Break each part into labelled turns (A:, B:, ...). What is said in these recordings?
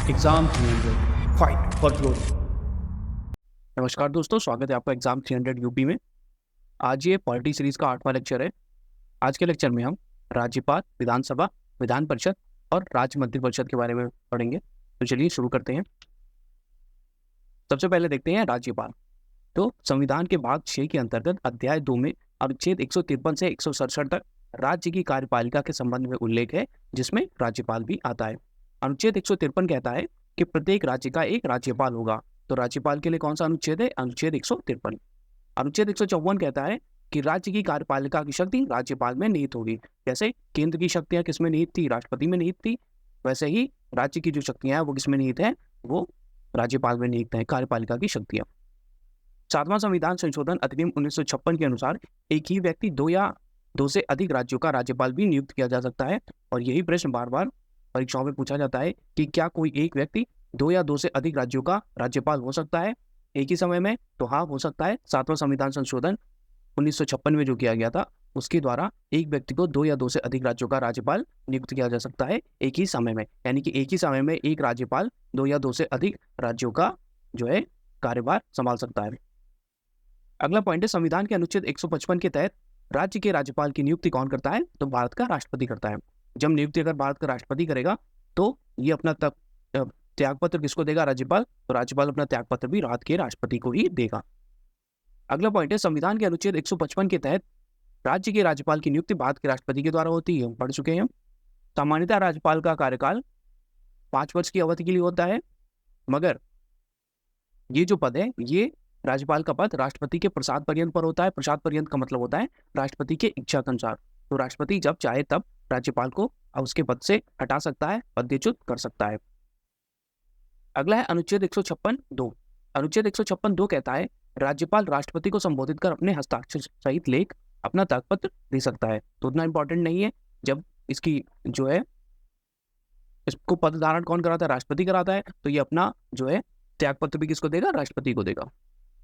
A: Exam 300 fight for glory.
B: नमस्कार दोस्तों, स्वागत है आपका एग्जाम 300 यूपी में। आज ये पॉलिटी सीरीज का 8वां लेक्चर है। आज के लेक्चर में हम राज्यपाल, विधानसभा, विधान परिषद और राज्य मंत्रिपरिषद के बारे में पढ़ेंगे। तो चलिए शुरू करते हैं। सबसे पहले देखते हैं राज्यपाल। तो संविधान के भाग 6 के अंतर्गत अध्याय 2 में अनुच्छेद 153 से 167 तक राज्य की कार्यपालिका के संबंध में उल्लेख है, जिसमें राज्यपाल भी आता है। अनुच्छेद 153 कहता है कि प्रत्येक राज्य का एक राज्यपाल होगा। तो राज्यपाल के लिए कौन सा अनुच्छेद है? अनुच्छेद 153। अनुच्छेद 154 कहता है कि राज्य की कार्यपालिका की शक्ति राज्यपाल में निहित होगी। जैसे केंद्र की शक्तियां किसमें निहित थी? राष्ट्रपति में निहित थी। वैसे ही राज्य की जो शक्तियां हैं वो किसमें निहित है? वो राज्यपाल में निहित है, कार्यपालिका की शक्तियां। 7वां संविधान संशोधन अधिनियम 1956 के अनुसार एक ही व्यक्ति दो या दो से अधिक राज्यों का राज्यपाल भी नियुक्त किया जा सकता है। और यही प्रश्न बार बार परीक्षाओं में पूछा जाता है कि क्या कोई एक व्यक्ति दो या दो से अधिक राज्यों का राज्यपाल हो सकता है एक ही समय में? तो हाँ, हो सकता है। 7वां संविधान संशोधन 1956 में जो किया गया था, उसके द्वारा एक व्यक्ति को दो या दो से अधिक राज्यों का राज्यपाल नियुक्त किया जा सकता है एक ही समय में। यानी कि एक ही समय में एक राज्यपाल दो या दो से अधिक राज्यों का जो है कार्यभार संभाल सकता है। अगला पॉइंट है, संविधान के अनुच्छेद 155 के तहत राज्य के राज्यपाल की नियुक्ति कौन करता है? तो भारत का राष्ट्रपति करता है। जब नियुक्ति अगर भारत का राष्ट्रपति करेगा तो ये अपना त्यागपत्र किसको देगा? राज्यपाल। तो राज्यपाल अपना त्यागपत्र भी भारत के राष्ट्रपति को ही देगा। अगला पॉइंट है, संविधान के अनुच्छेद 155 के तहत राज्य के राज्यपाल की नियुक्ति भारत के राष्ट्रपति के द्वारा होती है। हम पढ़ चुके हैं। सामान्यतः राज्यपाल का कार्यकाल 5 वर्ष की अवधि के लिए होता है, मगर ये जो पद है, ये राज्यपाल का पद राष्ट्रपति के प्रसाद पर्यंत पर होता है। प्रसाद पर्यंत का मतलब होता है राष्ट्रपति के इच्छा के अनुसार। तो राष्ट्रपति जब चाहे तब राज्यपाल को उसके पद से हटा सकता है, पदच्युत कर सकता है। अगला है अनुच्छेद 156(2). अनुच्छेद 156(2) कहता है राज्यपाल राष्ट्रपति को संबोधित कर अपने हस्ताक्षर सहित लेख अपना त्यागपत्र दे सकता है। तो उतना इंपॉर्टेंट नहीं है। जब इसकी जो है इसको पद धारण कौन कराता है? राष्ट्रपति कराता है। तो ये अपना जो है त्यागपत्र भी किसको देगा? राष्ट्रपति को देगा।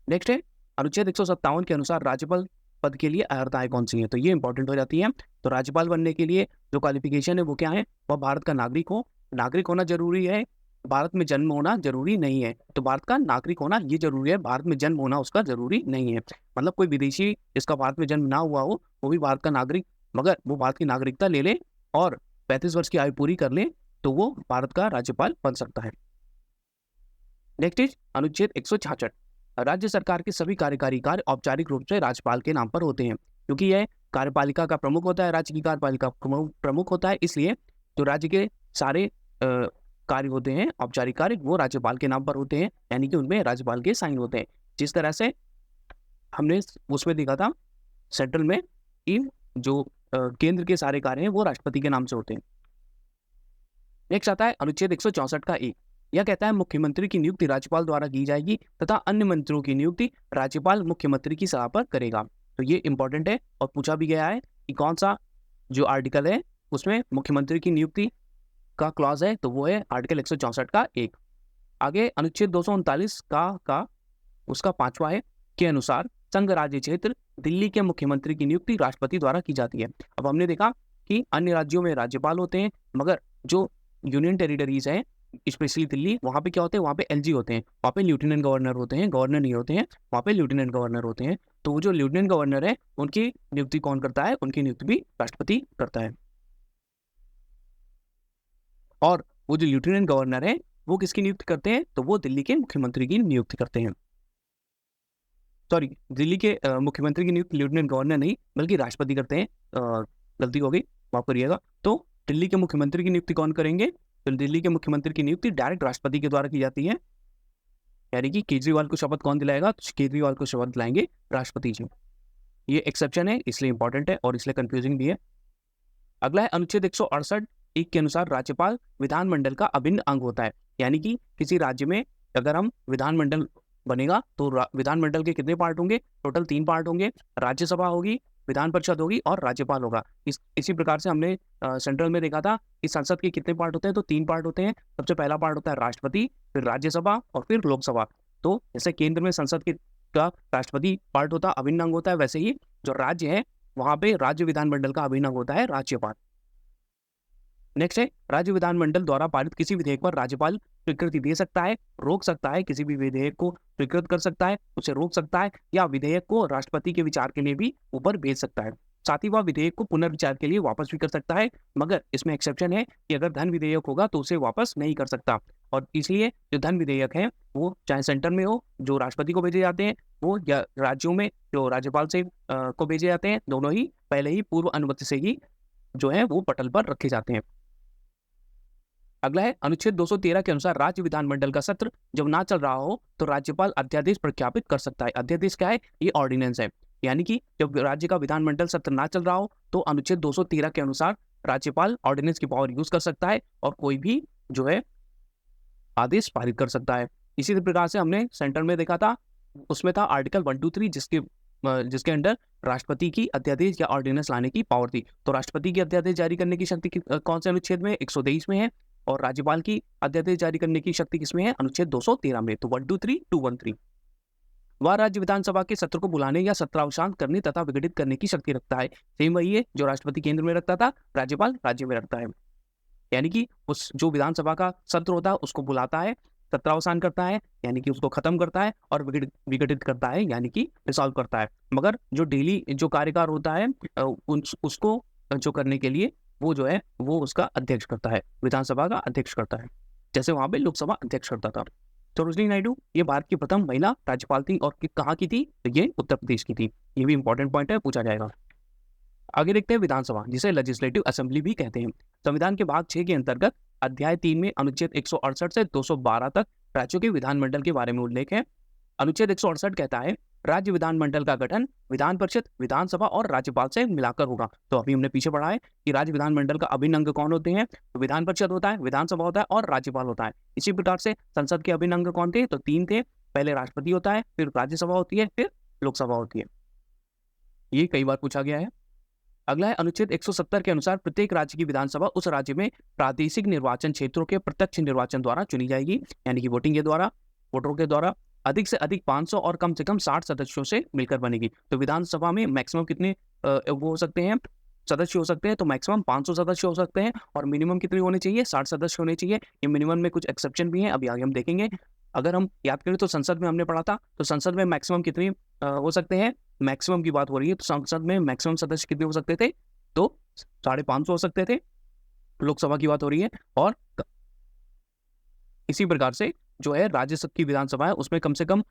B: नेक्स्ट है, अनुच्छेद 157 के अनुसार राज्यपाल पद के लिए अर्हताएं कौन सी हैं? तो ये इंपॉर्टेंट हो जाती है। तो राज्यपाल बनने के लिए जो क्वालिफिकेशन है वो क्या है? वह भारत का नागरिक हो। नागरिक होना जरूरी है, भारत में जन्म होना जरूरी नहीं है। तो भारत का नागरिक होना ये जरूरी है, भारत में जन्म होना उसका जरूरी नहीं है। मतलब कोई विदेशी जिसका भारत में जन्म ना हुआ हो वो भी भारत का नागरिक, मगर वो भारत की नागरिकता ले ले और 35 वर्ष की आयु पूरी कर ले तो वो भारत का राज्यपाल बन सकता है। नेक्स्ट इज अनुच्छेद 166। राज्य सरकार के सभी कार्यकारी कार्य औपचारिक रूप से राज्यपाल के नाम पर होते हैं। क्योंकि यह कार्यपालिका का प्रमुख होता है, राज्य की कार्यपालिका प्रमुख होता है, इसलिए जो राज्य के सारे कार्य होते हैं, औपचारिक कार्य, वो राज्यपाल के नाम पर होते हैं। यानी कि उनमें राज्यपाल के साइन होते हैं। जिस तरह से हमने उसमें देखा था सेंट्रल में कि जो केंद्र के सारे कार्य हैं वो राष्ट्रपति के नाम से होते हैं। नेक्स्ट आता है अनुच्छेद 164 का 1। यह कहता है मुख्यमंत्री की नियुक्ति राज्यपाल द्वारा की जाएगी तथा अन्य मंत्रियों की नियुक्ति राज्यपाल मुख्यमंत्री की सलाह पर करेगा। तो ये इंपॉर्टेंट है और पूछा भी गया है कि कौन सा जो आर्टिकल है उसमें मुख्यमंत्री की नियुक्ति का क्लॉज है। तो वो है आर्टिकल 164 का 1। आगे अनुच्छेद 239 का उसका 5वां है के अनुसार संघ राज्य क्षेत्र दिल्ली के मुख्यमंत्री की नियुक्ति राष्ट्रपति द्वारा की जाती है। अब हमने देखा कि अन्य राज्यों में राज्यपाल होते हैं, मगर जो यूनियन टेरिटरीज हैं स्पेशली दिल्ली, वहाँ पे क्या होते हैं? वहाँ पे एलजी होते हैं, वहाँ पे लेफ्टिनेंट गवर्नर होते हैं, गवर्नर नहीं होते हैं, वहाँ पे लेफ्टिनेंट गवर्नर होते हैं। तो वो जो लेफ्टिनेंट गवर्नर है उनकी नियुक्ति कौन करता है? उनकी नियुक्ति भी राष्ट्रपति करता है। और वो जो लेफ्टिनेंट गवर्नर है वो किसकी नियुक्ति करते हैं? तो वो दिल्ली के मुख्यमंत्री की नियुक्ति करते हैं। सॉरी, दिल्ली के मुख्यमंत्री की नियुक्ति लेफ्टिनेंट गवर्नर नहीं बल्कि राष्ट्रपति करते हैं। गलती हो गई, माफ करिएगा। तो दिल्ली के मुख्यमंत्री की नियुक्ति कौन करेंगे? तो दिल्ली के मुख्यमंत्री की नियुक्ति डायरेक्ट राष्ट्रपति के द्वारा की जाती है। यानी कि केजरीवाल को शपथ कौन दिलाएगा? तो केजरीवाल को शपथ दिलाएंगे राष्ट्रपति जी। ये एक्सेप्शन है, इसलिए इंपॉर्टेंट है और इसलिए कंफ्यूजिंग भी है। अगला है अनुच्छेद 168 1 के अनुसार राज्यपाल विधानमंडल का अभिन्न अंग होता है। यानी कि किसी राज्य में अगर हम विधानमंडल बनेगा तो विधानमंडल के कितने पार्ट होंगे? टोटल 3 पार्ट होंगे। राज्यसभा होगी, विधान परिषद होगी और राज्यपाल होगा। इसी प्रकार से हमने सेंट्रल में देखा था कि संसद के कितने पार्ट होते हैं? तो 3 पार्ट होते हैं। सबसे पहला पार्ट होता है राष्ट्रपति, फिर राज्यसभा और फिर लोकसभा। तो जैसे केंद्र में संसद के का राष्ट्रपति पार्ट होता है, अभिन्न अंग होता है, वैसे ही जो राज्य है वहां पे राज्य विधानमंडल का अभिन्न अंग होता है राज्यपाल। नेक्स्ट है, राज्य विधानमंडल द्वारा पारित किसी विधेयक पर राज्यपाल स्वीकृति दे सकता है, रोक सकता है, किसी भी विधेयक को स्वीकृत कर सकता है, उसे रोक सकता है, या विधेयक को राष्ट्रपति के विचार के लिए भी ऊपर भेज सकता है। साथ ही वह विधेयक को पुनर्विचार के लिए वापस भी कर सकता है, मगर इसमें एक्सेप्शन है कि अगर धन विधेयक होगा तो उसे वापस नहीं कर सकता। और इसलिए जो धन विधेयक है वो चाहे सेंटर में हो, जो राष्ट्रपति को भेजे जाते हैं वो, या राज्यों में जो राज्यपाल से को भेजे जाते हैं, दोनों ही पहले ही पूर्व अनुमति से ही जो है वो पटल पर रखे जाते हैं। अगला है, अनुच्छेद 213 के अनुसार राज्य विधानमंडल का सत्र जब ना चल रहा हो तो राज्यपाल अध्यादेश प्रख्यापित कर सकता है। अध्यादेश क्या है? ये ऑर्डिनेंस है। यानी कि जब राज्य का विधानमंडल सत्र ना चल रहा हो तो अनुच्छेद 213 के अनुसार राज्यपाल ऑर्डिनेंस की पावर यूज कर सकता है और कोई भी जो है आदेश पारित कर सकता है। इसी प्रकार से हमने सेंटर में देखा था, उसमें था आर्टिकल 123 जिसके अंडर राष्ट्रपति की अध्यादेश या ऑर्डिनेंस लाने की पावर थी। तो राष्ट्रपति की अध्यादेश जारी करने की शक्ति कौन से अनुच्छेद में? 123 में है। और राज्यपाल की अध्यादेश जारी करने की शक्ति किसमें है? अनुच्छेद 213 में। तो 123, 213। वह राज्य विधानसभा के सत्र को बुलाने या सत्रावसान करने तथा विघटित करने की शक्ति रखता है। सेम वही है जो राष्ट्रपति केंद्र में रखता था, राज्यपाल राज्य में रखता है। यानी कि उस जो विधानसभा का सत्र होता है उसको बुलाता है, सत्रावसान करता है यानी कि उसको खत्म करता है, और विघटित करता है यानी कि रिसॉल्व करता है। मगर जो डेली जो कार्यकाल होता है उसको जो करने के लिए वो जो है वो उसका अध्यक्ष करता है, विधानसभा का अध्यक्ष करता है, जैसे वहां पे लोकसभा अध्यक्ष करता था। सरोजिनी नायडू ये भारत की प्रथम महिला राज्यपाल थी, और कहाँ की थी? तो ये उत्तर प्रदेश की थी। ये भी इंपॉर्टेंट पॉइंट है, पूछा जाएगा। आगे देखते हैं विधानसभा, जिसे लेजिस्लेटिव असेंबली भी कहते हैं। संविधान के भाग 6 के अंतर्गत अध्याय 3 में अनुच्छेद 168 से 212 तक राज्यों के विधानमंडल के बारे में उल्लेख है। अनुच्छेद 168 कहता है, राज्य विधानमंडल का गठन विधान परिषद, विधानसभा और राज्यपाल से मिलाकर होगा। तो अभी हमने पीछे पढ़ा है कि राज्य विधानमंडल का अभिन्न अंग कौन होते हैं? तो विधान परिषद होता है, विधानसभा होता है और राज्यपाल होता है। इसी प्रकार से संसद के अभिन्न अंग कौन थे? तो 3 थे। पहले राष्ट्रपति होता है, फिर राज्यसभा होती है, फिर लोकसभा होती है। ये कई बार पूछा गया है। अगला है, अनुच्छेद 170 के अनुसार प्रत्येक राज्य की विधानसभा उस राज्य में प्रादेशिक निर्वाचन क्षेत्रों के प्रत्यक्ष निर्वाचन द्वारा चुनी जाएगी, यानी कि वोटिंग के द्वारा, वोटरों के द्वारा। अधिक से अधिक 500 और कम से कम 60 सदस्यों से मिलकर बनेगी। तो विधानसभा में मैक्सिमम कितने वो हो सकते हैं, सदस्य हो सकते हैं? तो मैक्सिमम 500 सदस्य हो सकते हैं, और मिनिमम कितने होने चाहिए? 60 सदस्य होने चाहिए। ये मिनिमम में कुछ एक्सेप्शन भी हैं, अभी आगे हम देखेंगे। अगर हम याद करें तो संसद में हमने पढ़ा था, तो संसद में मैक्सिमम कितने हो सकते हैं? मैक्सिमम की बात हो रही है, तो संसद में मैक्सिमम सदस्य कितने हो सकते थे? तो 550 हो सकते थे। लोकसभा की बात हो रही है। और इसी प्रकार से जो है राज्यसभा की विधानसभा है उसमें कम से कम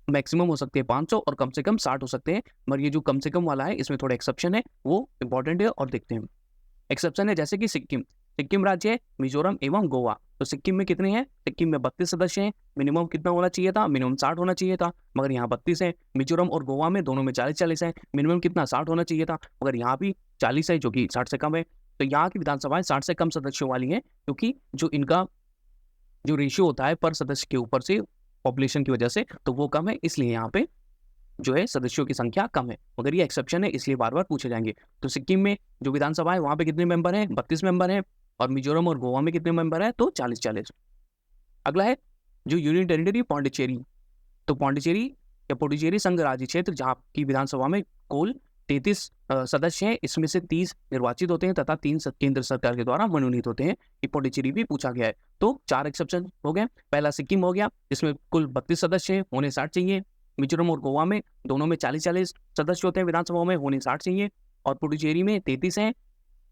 B: मैक्सिमम हो सकते हैं 500 और कम से कम 60 हो सकते हैं। मगर ये जो कम से कम वाला है इसमें थोड़ा एक्सेप्शन है, वो इंपॉर्टेंट है और देखते हैं। एक्सेप्शन है जैसे कि सिक्किम राज्य है, मिजोरम एवं गोवा। तो सिक्किम में कितने हैं? सिक्किम में 32 सदस्य हैं। मिनिमम कितना होना चाहिए था? मिनिमम 60 होना चाहिए था, मगर यहाँ 32 है। मिजोरम और गोवा में दोनों में 40-40 है। मिनिमम कितना? 60 होना चाहिए था, मगर यहाँ भी 40 है, जो कि 60 से कम है। तो यहाँ की विधानसभाएं 60 से कम सदस्यों वाली हैं, क्योंकि जो इनका जो रेशियो होता है पर सदस्य के ऊपर से पॉपुलेशन की वजह से, तो वो कम है, इसलिए यहाँ पे जो है सदस्यों की संख्या कम है। मगर ये एक्सेप्शन है, इसलिए बार बार पूछे जाएंगे। तो सिक्किम में जो विधानसभा है वहाँ पे कितने मेंबर हैं? 32 मेंबर हैं। और मिजोरम और गोवा में कितने मेंबर हैं? तो 40-40। अगला है जो यूनियन टेरिटरी पौंडीचेरी। तो पौंडीचेरी या पुडुचेरी संघ राज्य क्षेत्र, जहाँ की विधानसभा में कुल 33 सदस्य हैं, इसमें से 30 निर्वाचित होते हैं तथा 3 केंद्र सरकार के द्वारा मनोनीत होते हैं। ये पौंडीचेरी भी पूछा गया है। तो 4 एक्सेप्शन हो गए। पहला सिक्किम हो गया, जिसमें कुल 32 सदस्य हैं, होने 60 चाहिए। मिजोरम और गोवा में दोनों में 40-40 सदस्य होते हैं विधानसभा में, होने 60 चाहिए। और पुडुचेरी में 33 हैं,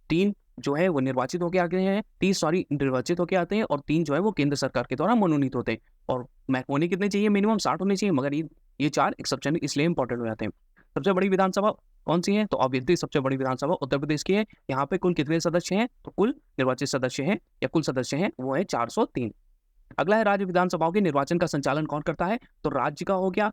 B: 3 जो है वो निर्वाचित होकर आते हैं, 30 निर्वाचित होकर आते हैं, और 3 जो है वो केंद्र सरकार के द्वारा मनोनीत होते हैं। और होने कितने चाहिए? मिनिमम 60 होने चाहिए, मगर ये 4 एक्सेप्शन इसलिए इंपॉर्टेंट हो जाते हैं। सबसे बड़ी विधानसभा कौन सी है? तो ऑब्वियसली सबसे बड़ी विधानसभा उत्तर प्रदेश की है। यहाँ पे कुल कितने सदस्य हैं? तो कुल निर्वाचित सदस्य हैं या कुल सदस्य हैं वो है 403। अगला है राज्य विधानसभाओं के निर्वाचन का संचालन कौन करता है? तो राज्य का हो गया,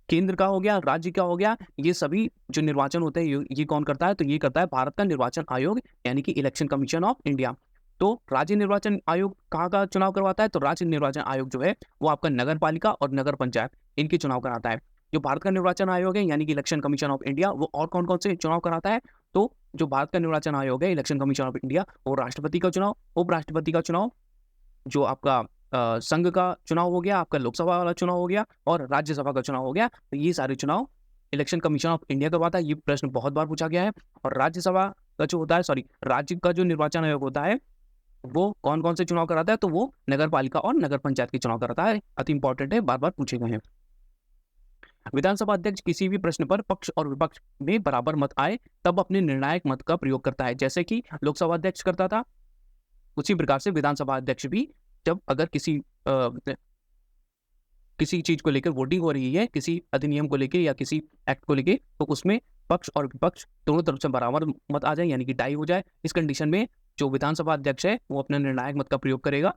B: केंद्र का हो गया, राज्य का हो गया, ये सभी जो निर्वाचन होते हैं ये कौन करता है? तो ये करता है भारत का निर्वाचन आयोग, यानी कि इलेक्शन कमीशन ऑफ इंडिया। तो राज्य निर्वाचन आयोग कहाँ का चुनाव करवाता है? तो राज्य निर्वाचन आयोग जो है वो आपका नगर पालिका और नगर पंचायत इनके चुनाव कराता है। जो भारत का निर्वाचन आयोग है यानी कि इलेक्शन कमीशन ऑफ इंडिया, वो और कौन कौन से चुनाव कराता है? तो जो भारत का निर्वाचन आयोग है, इलेक्शन कमीशन ऑफ इंडिया, वो राष्ट्रपति का चुनाव, उपराष्ट्रपति का चुनाव, जो आपका संघ का चुनाव हो गया, आपका लोकसभा वाला चुनाव हो गया, और राज्यसभा का चुनाव हो गया। तो ये सारे चुनाव इलेक्शन कमीशन ऑफ इंडिया करवाता है। ये प्रश्न बहुत बार पूछा गया है। और राज्यसभा का जो होता है, राज्य का जो निर्वाचन आयोग होता है वो कौन कौन से चुनाव कराता है, तो वो नगर पालिका और नगर पंचायत के चुनाव कराता है। अति इंपॉर्टेंट है, बार बार पूछे गए हैं। विधानसभा अध्यक्ष किसी भी प्रश्न पर पक्ष और विपक्ष में बराबर मत आए तब अपने निर्णायक मत का प्रयोग करता है। जैसे कि लोकसभा अध्यक्ष करता था, उसी प्रकार से विधानसभा अध्यक्ष भी जब अगर किसी चीज को लेकर वोटिंग हो रही है, किसी अधिनियम को लेकर या किसी एक्ट को लेकर, तो उसमें पक्ष और विपक्ष दोनों तरफ से बराबर मत आ जाए, यानी कि टाई हो जाए, इस कंडीशन में जो विधानसभा अध्यक्ष है वो अपना निर्णायक मत का प्रयोग करेगा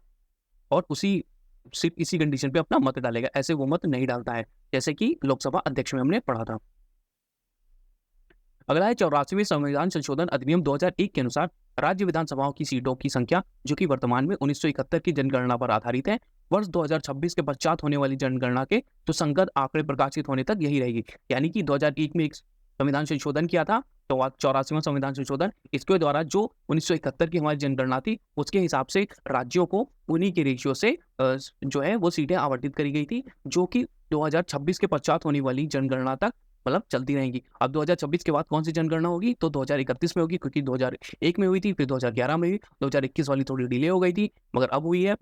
B: और सिर्फ इसी कंडीशन पे अपना मत डालेगा। ऐसे वो मत नहीं डालता है, जैसे कि लोकसभा अध्यक्ष में हमने पढ़ा था। अगला है 84वें संविधान संशोधन अधिनियम 2001 के अनुसार राज्य विधानसभाओं की सीटों की संख्या, जो कि वर्तमान में 1971 की जनगणना पर आधारित है, वर्ष 2026 के पश्चात होने वाली जनगणना के तो संगत आंकड़े प्रकाशित होने तक यही रहेगी। यानी कि 2001 में एक संविधान संशोधन किया था, तो 84वां संविधान संशोधन, इसके द्वारा जो 1971 की हमारी जनगणना थी उसके हिसाब से राज्यों को उन्हीं के रेशियो से जो है वो सीटें आवंटित करी गई थी, जो कि 2026 के पश्चात होने वाली जनगणना तक मतलब चलती रहेंगी। अब 2026 के बाद कौन सी जनगणना होगी, तो 2031 में होगी, क्योंकि 2001 में हुई थी, फिर 2011 में हुई, 2021 वाली थोड़ी डिले हो गई थी मगर अब हुई है।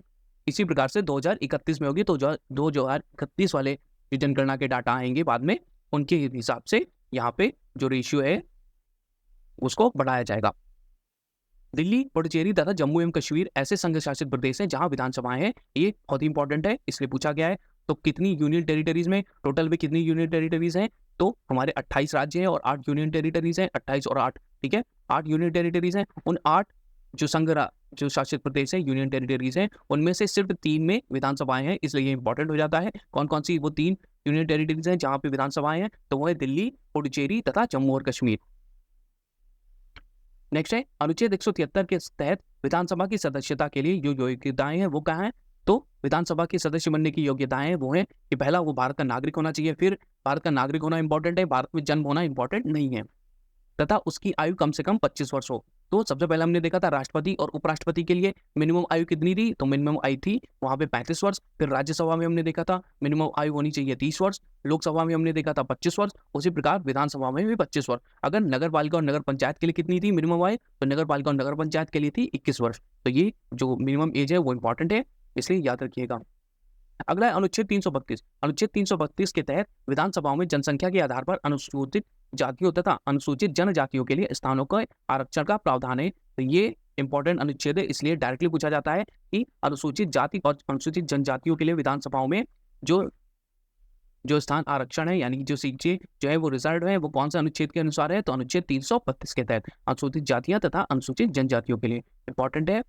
B: इसी प्रकार से 2031 में होगी, तो 2031 वाले जनगणना के डाटा आएंगे बाद में, उनके हिसाब से यहाँ पे जो रेशियो है उसको बढ़ाया जाएगा। दिल्ली, पुडुचेरी तथा जम्मू एवं कश्मीर ऐसे संघ शासित प्रदेश हैं जहां विधानसभाएं हैं। ये बहुत ही इंपॉर्टेंट है, इसलिए पूछा गया है। तो कितनी यूनियन टेरिटरीज में, टोटल में कितनी यूनियन टेरिटरीज हैं, तो हमारे 28 राज्य हैं और 8 यूनियन टेरिटरीज हैं। 28 और 8, ठीक है, 8 यूनियन टेरिटरीज हैं। उन 8 जो शासित प्रदेश है, यूनियन टेरिटरीज हैं, उनमें से सिर्फ 3 में विधानसभाएं हैं, इसलिए ये इंपॉर्टेंट हो जाता है। कौन कौन सी वो 3 यूनियन टेरिटरीज हैं जहां पे विधानसभाएं हैं, तो वो है दिल्ली, पुडुचेरी तथा जम्मू और कश्मीर। नेक्स्ट है अनुच्छेद 173 के तहत विधानसभा की सदस्यता के लिए जो योग्यताएं हैं वो क्या है, तो विधानसभा के सदस्य बनने की योग्यताएं वो है कि पहला वो भारत का नागरिक होना चाहिए। फिर भारत का नागरिक होना इंपॉर्टेंट है, भारत में जन्म होना इंपॉर्टेंट नहीं है, तथा उसकी आयु कम से कम 25 वर्ष हो। तो सबसे पहले हमने देखा था राष्ट्रपति और उपराष्ट्रपति के लिए मिनिमम आयु कितनी थी, तो मिनिमम आयु थी वहां पे 35 वर्ष। फिर राज्यसभा में हमने देखा था मिनिमम आयु होनी चाहिए 30 वर्ष। लोकसभा में हमने देखा था 25 वर्ष। उसी प्रकार विधानसभा में भी 25 वर्ष। अगर नगर पालिका और नगर पंचायत के लिए कितनी थी मिनिमम आयु, तो नगर पालिका और नगर पंचायत के लिए थी 21 वर्ष। तो ये जो मिनिमम एज है वो इंपॉर्टेंट है, इसलिए याद रखिएगा। अगला है अनुच्छेद 332। अनुच्छेद 332 के तहत विधानसभाओं में जनसंख्या के आधार पर अनुसूचित जातियों तथा अनुसूचित जनजातियों के लिए स्थानों का आरक्षण का प्रावधान है। तो ये इंपॉर्टेंट अनुच्छेद है, इसलिए डायरेक्टली पूछा जाता है कि अनुसूचित जाति और अनुसूचित जनजातियों के लिए विधानसभाओं में जो स्थान आरक्षण है, यानी जो सीटें जो है वो रिजर्व है, वो कौन सा अनुच्छेद के अनुसार है, तो अनुच्छेद 332 के तहत अनुसूचित जातियां तथा अनुसूचित जनजातियों के लिए इंपॉर्टेंट है।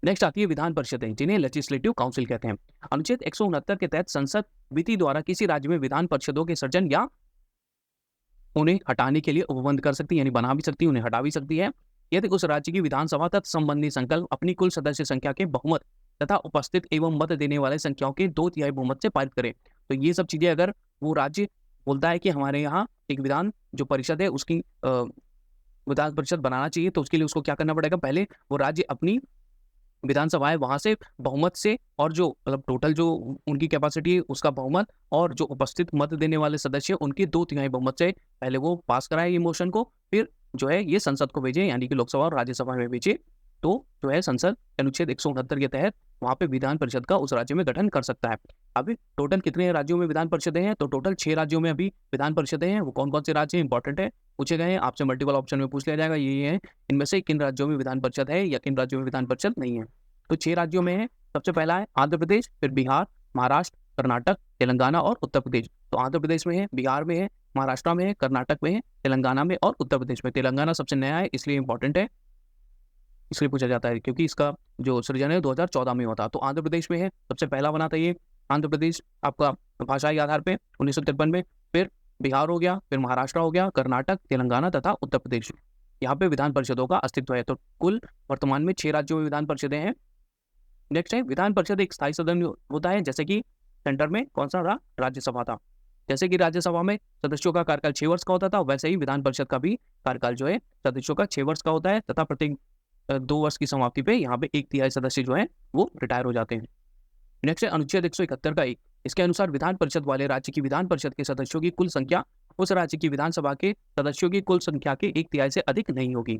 B: नेक्स्ट आती है विधान परिषदें, जिन्हें लेजिस्लेटिव काउंसिल कहते हैं। अनुच्छेद 169 के तहत संसद विधि द्वारा किसी राज्य में विधान परिषदों के सृजन या उन्हें हटाने के लिए उपबंध कर सकती है, यानी बना भी सकती है, उन्हें हटा भी सकती है, यदि उस राज्य की विधानसभा तथा संबंधी संकल्प अपनी कुल सदस्य संख्या के बहुमत तथा उपस्थित एवं मत देने वाले संख्याओं के 2/3 बहुमत से पारित करे। तो ये सब चीजें अगर वो राज्य बोलता है कि हमारे यहाँ एक विधान जो परिषद है उसकी विधान परिषद बनाना चाहिए, तो उसके लिए उसको क्या करना पड़ेगा, पहले वो राज्य अपनी विधानसभा है वहां से बहुमत से, और जो मतलब टोटल जो उनकी कैपेसिटी है उसका बहुमत, और जो उपस्थित मत देने वाले सदस्य उनके 2/3 बहुमत से पहले वो पास कराए ये मोशन को, फिर जो है ये संसद को भेजे, यानी कि लोकसभा और राज्यसभा में भेजे, तो जो है संसद अनुच्छेद 169 के तहत वहां पे विधान परिषद का उस राज्य में गठन कर सकता है। अभी टोटल कितने राज्यों में विधान परिषदें हैं, तो टोटल 6 राज्यों में अभी विधान परिषदें हैं। वो कौन कौन से राज्य हैं, इंपॉर्टेंट है, पूछे गए हैं, आपसे मल्टीपल ऑप्शन में पूछ लिया जाएगा, ये है इनमें से किन राज्यों में विधान परिषद है या किन राज्यों में विधान परिषद नहीं है। तो 6 राज्यों में है, सबसे पहला है आंध्र प्रदेश, फिर बिहार, महाराष्ट्र, कर्नाटक, तेलंगाना और उत्तर प्रदेश। तो आंध्र प्रदेश में है, बिहार में है, महाराष्ट्र में है, कर्नाटक में है, तेलंगाना में और उत्तर प्रदेश में। तेलंगाना सबसे नया है, इसलिए इंपॉर्टेंट है, इसलिए पूछा जाता है क्योंकि इसका जो सृजन है 2014 में हुआ था। तो आंध्र प्रदेश में है, सबसे पहला बना था ये आंध्र प्रदेश आपका भाषाई आधार पे 1953 में। फिर बिहार हो गया, फिर महाराष्ट्र हो गया, कर्नाटक, तेलंगाना तथा उत्तर प्रदेश, यहाँ पे विधान परिषदों का अस्तित्व है। तो कुल वर्तमान में 6 राज्यों में विधान परिषदें हैं। नेक्स्ट है विधान परिषद एक स्थायी सदन होता है, जैसे कि सेंटर में कौन सा था, राज्यसभा था। जैसे कि राज्यसभा में सदस्यों का कार्यकाल 6 वर्ष का होता था, वैसे ही विधान परिषद का भी कार्यकाल जो है सदस्यों का 6 वर्ष का होता है, तथा प्रत्येक 2 वर्ष की समाप्ति पे यहाँ पे 1/3 सदस्य जो है वो रिटायर हो जाते हैं। नेक्स्ट है अनुच्छेद 171 का 1। इसके अनुसार विधान परिषद वाले राज्य की विधान परिषद के सदस्यों की कुल संख्या उस राज्य की विधानसभा के सदस्यों की कुल संख्या के 1/3 से अधिक नहीं होगी।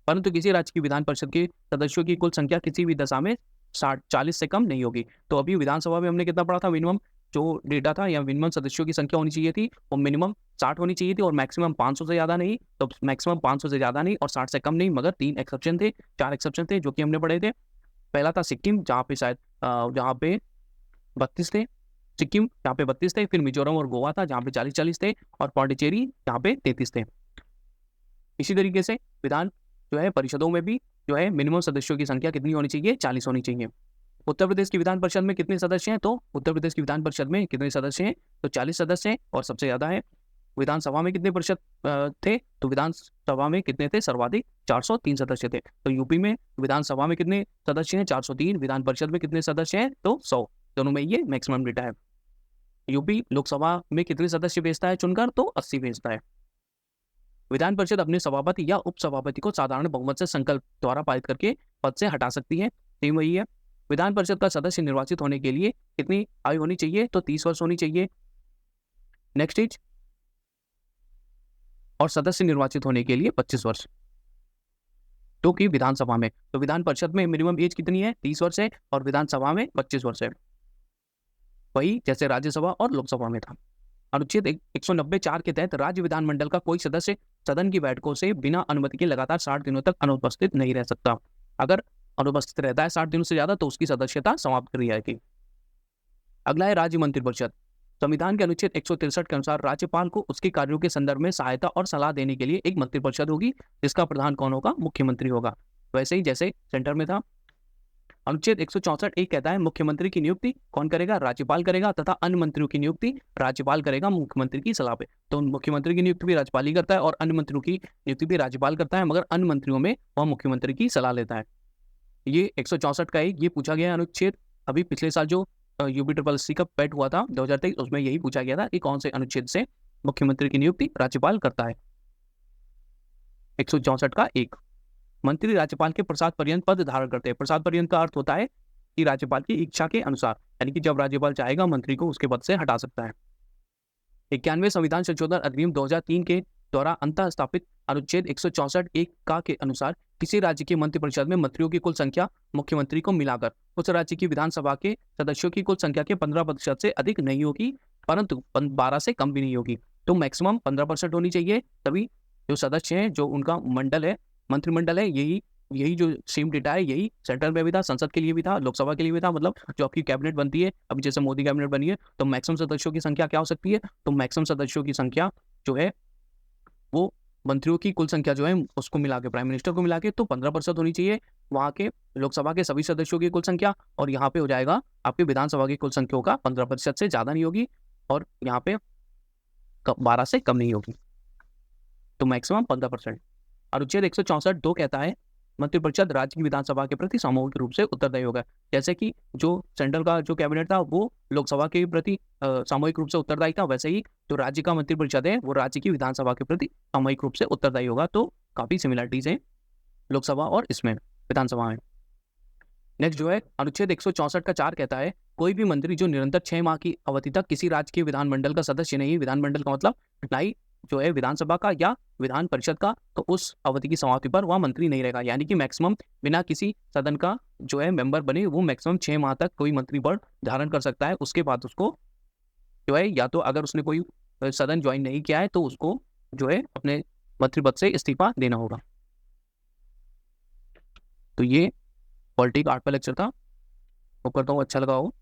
B: परंतु किसी राज्य की विधान परिषद के सदस्यों की कुल संख्या किसी भी दशा में 40 से कम नहीं होगी। तो अभी विधानसभा में हमने कितना पढ़ा था, मिनिमम जो डेटा था या मिनिमम सदस्यों की संख्या होनी चाहिए थी वो मिनिमम 60 होनी चाहिए थी और मैक्सिमम 500 से ज़्यादा नहीं। तो मैक्सिमम 500 से ज़्यादा नहीं और 60 से कम नहीं, मगर 3 एक्सेप्शन थे, 4 एक्सेप्शन थे जो कि हमने पढ़े थे। पहला था सिक्किम, जहाँ पे शायद जहाँ पे 32 थे, सिक्किम जहाँ पे 32 थे, फिर मिजोरम और गोवा था जहाँ पे 40-40 थे, और पौंडीचेरी जहाँ पे 33 थे। इसी तरीके से विधान जो है परिषदों में भी जो है मिनिमम सदस्यों की संख्या कितनी होनी चाहिए, 40 होनी चाहिए। उत्तर प्रदेश की विधान परिषद में कितने सदस्य हैं, तो उत्तर प्रदेश की विधान परिषद में कितने सदस्य हैं, तो 40 सदस्य हैं और सबसे ज्यादा है। विधानसभा में कितने परिषद थे, तो विधानसभा में कितने थे, सर्वाधिक 403 सदस्य थे। तो यूपी में विधानसभा में कितने सदस्य हैं, 403, विधान परिषद में कितने सदस्य हैं, तो 100, दोनों में ये मैक्सिमम डेटा है। यूपी लोकसभा में कितने सदस्य भेजता है चुनकर, तो 80 भेजता है। विधान परिषद अपने सभापति या उपसभापति को साधारण बहुमत से संकल्प द्वारा पारित करके पद से हटा सकती है, सेम वही है। विधान परिषद का सदस्य निर्वाचित होने के लिए कितनी आयु होनी चाहिए, तो 30 वर्ष होनी चाहिए। नेक्स्ट इज, और सदस्य निर्वाचित होने के लिए 25 वर्ष, तो कि विधानसभा में, तो विधान परिषद में मिनिमम एज कितनी है, 30 वर्ष है, और विधानसभा में 25 वर्ष है, वही जैसे राज्यसभा और लोकसभा में था। अनुच्छेद 190(4) के तहत राज्य विधानमंडल का कोई सदस्य सदन की बैठकों से बिना अनुमति के लगातार 60 दिनों तक अनुपस्थित नहीं रह सकता। अगर अनुपस्थित रहता है 60 दिनों से ज्यादा तो उसकी सदस्यता समाप्त कर दी जाएगी। अगला है राज्य मंत्रिपरिषद। संविधान के अनुच्छेद 163 के अनुसार राज्यपाल को उसके कार्यों के संदर्भ में सहायता और सलाह देने के लिए एक मंत्रिपरिषद होगी, जिसका प्रधान कौन होगा, मुख्यमंत्री होगा। वैसे ही जैसे सेंटर में था। अनुच्छेद 164(1) कहता है मुख्यमंत्री की नियुक्ति कौन करेगा, राज्यपाल करेगा, तथा अन्य मंत्रियों की नियुक्ति राज्यपाल करेगा मुख्यमंत्री की सलाह पे। तो मुख्यमंत्री की नियुक्ति भी राज्यपाल ही करता है और अन्य मंत्रियों की नियुक्ति भी राज्यपाल करता है, मगर अन्य मंत्रियों में वह मुख्यमंत्री की सलाह लेता है। ये 164 का ये पूछा गया अनुच्छेद। अभी पिछले साल जो UPSSC का पेट हुआ था 2023, उसमें यही पूछा गया था कि कौन से अनुच्छेद से मुख्यमंत्री की नियुक्ति राज्यपाल करता है। 164 का 1, मंत्री राज्यपाल के प्रसाद पर्यंत पद धारण करते हैं। प्रसाद पर्यंत का अर्थ होता है कि राज्यपाल की इच्छा के अनुसार, यानी कि जब राज्यपाल चाहेगा मंत्री को उसके पद से हटा सकता है। 91वें संविधान संशोधन अधिनियम 2003 के द्वारा अंतः स्थापित अनुच्छेद 164(1) का के अनुसार किसी राज्य की मंत्रिपरिषद में मंत्रियों की कुल संख्या मुख्यमंत्री को मिलाकर उस राज्य की विधानसभा के सदस्यों की कुल संख्या के 15% से अधिक नहीं होगी, परंतु 12 से कम भी नहीं होगी। तो मैक्सिमम 15% होनी चाहिए, तभी जो सदस्य हैं, जो उनका मंडल है, मंत्रिमंडल है, यही जो सेम डेटा है, यही सेंट्रल में भी था, संसद के लिए भी था, लोकसभा के लिए भी था। मतलब जो आपकी कैबिनेट बनती है, अभी जैसे मोदी कैबिनेट बनी है, तो मैक्सिमम सदस्यों की संख्या क्या हो सकती है, तो मैक्सिमम सदस्यों की संख्या जो है वो मंत्रियों की कुल संख्या जो है उसको मिला के, प्राइम मिनिस्टर को मिला के, तो 15% होनी चाहिए वहाँ के लोकसभा के सभी सदस्यों की कुल संख्या, और यहाँ पे हो जाएगा आपके विधानसभा की कुल संख्या का 15% से ज्यादा नहीं होगी, और यहाँ पे 12 से कम नहीं होगी, तो मैक्सिमम 15%। अनुच्छेद 164(2) कहता है मंत्रिपरिषद राज्य की विधानसभा के प्रति सामूहिक रूप से उत्तरदायी होगा। जैसे कि जो सेंट्रल का जो कैबिनेट था वो लोकसभा के प्रति सामूहिक रूप से उत्तरदायी था, वैसे ही जो राज्य का मंत्रिपरिषद है वो राज्य की विधानसभा के प्रति सामूहिक रूप से उत्तरदायी होगा। तो काफी सिमिलरिटीज है लोकसभा और इसमें विधानसभा में। नेक्स्ट जो है अनुच्छेद 164 का 4 कहता है कोई भी मंत्री जो निरंतर 6 माह की अवधि तक किसी राज्य के विधानमंडल का सदस्य नहीं, विधानमंडल का मतलब ना ही जो है विधानसभा का या विधान परिषद का, तो उस अवधि की समाप्ति पर वह मंत्री नहीं रहेगा। यानी कि मैक्सिमम बिना किसी सदन का जो है मेंबर बने वो मैक्सिमम 6 माह तक कोई मंत्री पद धारण कर सकता है। उसके बाद उसको जो है, या तो अगर उसने कोई सदन ज्वाइन नहीं किया है तो उसको जो है अपने मंत्री पद से इस्तीफा देना होगा। तो ये पॉलिटिक आर्ट का लेक्चर था, वो करता हूँ अच्छा लगा हो।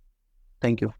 B: Thank you.